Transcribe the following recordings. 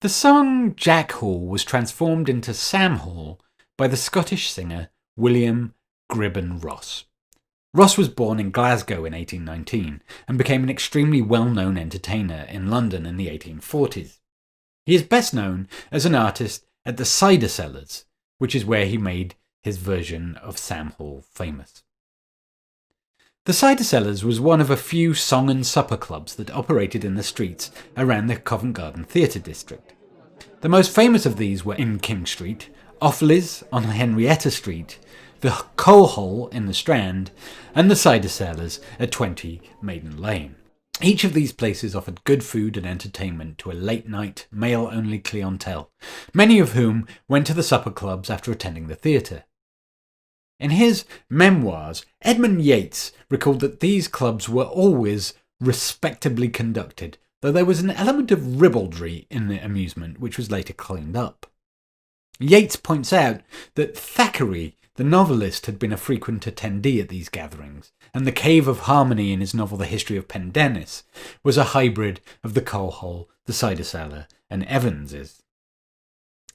The song Jack Hall was transformed into Sam Hall by the Scottish singer William Gribben Ross. Ross was born in Glasgow in 1819 and became an extremely well-known entertainer in London in the 1840s. He is best known as an artist at the Cider Cellars, which is where he made his version of Sam Hall famous. The Cider Cellars was one of a few song and supper clubs that operated in the streets around the Covent Garden Theatre district. The most famous of these were in King Street, Offaly's on Henrietta Street, the Coal Hole in the Strand, and the Cider Cellars at 20 Maiden Lane. Each of these places offered good food and entertainment to a late-night, male-only clientele, many of whom went to the supper clubs after attending the theatre. In his memoirs, Edmund Yates recalled that these clubs were always respectably conducted, though there was an element of ribaldry in the amusement which was later cleaned up. Yates points out that Thackeray, the novelist, had been a frequent attendee at these gatherings, and the Cave of Harmony in his novel The History of Pendennis was a hybrid of the Coal Hole, the Cider Cellar, and Evans's.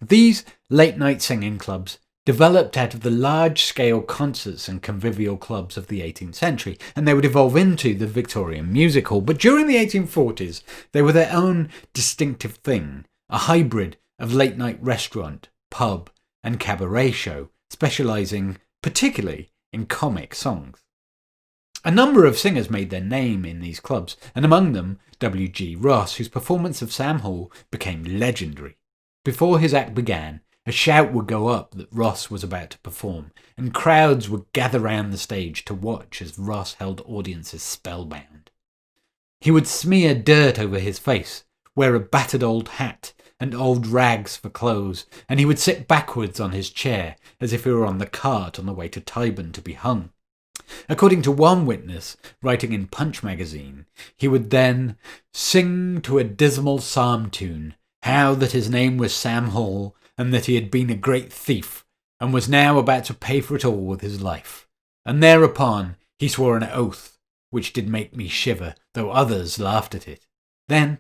These late-night singing clubs developed out of the large-scale concerts and convivial clubs of the 18th century, and they would evolve into the Victorian Music Hall. But during the 1840s, they were their own distinctive thing, a hybrid of late-night restaurant, pub, and cabaret show, specialising particularly in comic songs. A number of singers made their name in these clubs, and among them W.G. Ross, whose performance of Sam Hall became legendary. Before his act began, a shout would go up that Ross was about to perform, and crowds would gather round the stage to watch as Ross held audiences spellbound. He would smear dirt over his face, wear a battered old hat, and old rags for clothes, and he would sit backwards on his chair as if he were on the cart on the way to Tyburn to be hung. According to one witness, writing in Punch magazine, he would then sing to a dismal psalm tune how that his name was Sam Hall, and that he had been a great thief, and was now about to pay for it all with his life. And thereupon he swore an oath, which did make me shiver, though others laughed at it. Then,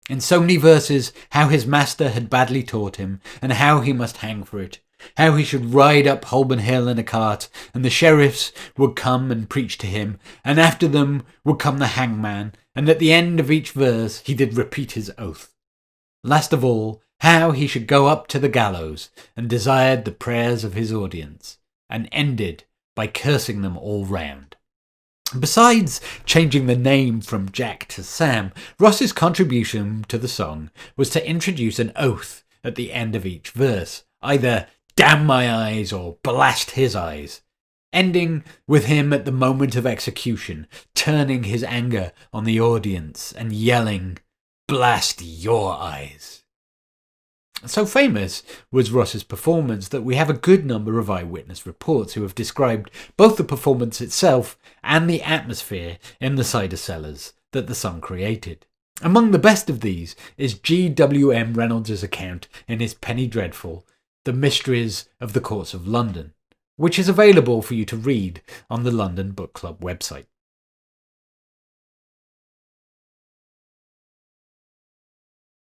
in so many verses, how his master had badly taught him, and how he must hang for it, how he should ride up Holborn Hill in a cart, and the sheriffs would come and preach to him, and after them would come the hangman, and at the end of each verse he did repeat his oath. Last of all, how he should go up to the gallows, and desired the prayers of his audience, and ended by cursing them all round. Besides changing the name from Jack to Sam, Ross's contribution to the song was to introduce an oath at the end of each verse, either damn my eyes or blast his eyes, ending with him at the moment of execution, turning his anger on the audience and yelling, blast your eyes. So famous was Ross's performance that we have a good number of eyewitness reports who have described both the performance itself and the atmosphere in the Cider Cellars that the song created. Among the best of these is G.W.M. Reynolds' account in his Penny Dreadful, The Mysteries of the Courts of London, which is available for you to read on the London Book Club website.